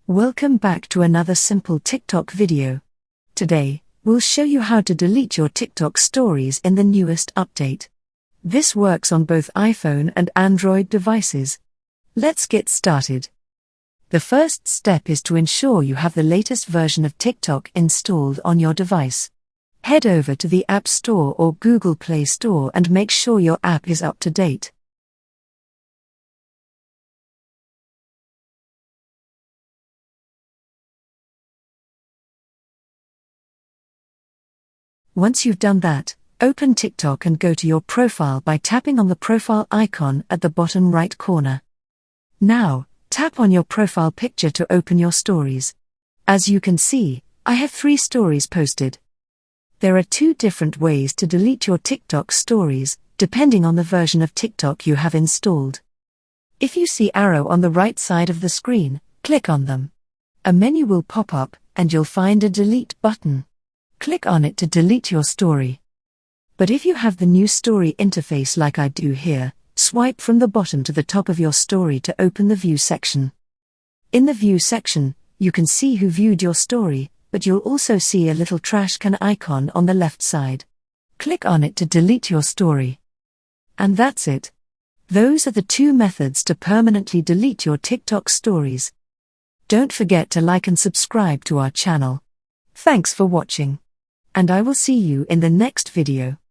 Welcome back to another simple TikTok video. Today, we'll show you how to delete your TikTok stories in the newest update. This works on both iPhone and Android devices. Let's get started. The first step is to ensure you have the latest version of TikTok installed on your device. Head over to the App Store or Google Play Store and make sure your app is up to date. Once you've done that, open TikTok and go to your profile by tapping on the profile icon at the bottom right corner. Now, tap on your profile picture to open your stories. As you can see, I have 3 stories posted. There are 2 different ways to delete your TikTok stories, depending on the version of TikTok you have installed. If you see arrow on the right side of the screen, click on them. A menu will pop up, and you'll find a delete button. Click on it to delete your story. But if you have the new story interface like I do here, swipe from the bottom to the top of your story to open the View section. In the View section, you can see who viewed your story, but you'll also see a little trash can icon on the left side. Click on it to delete your story. And that's it. Those are the 2 methods to permanently delete your TikTok stories. Don't forget to like and subscribe to our channel. Thanks for watching. And I will see you in the next video.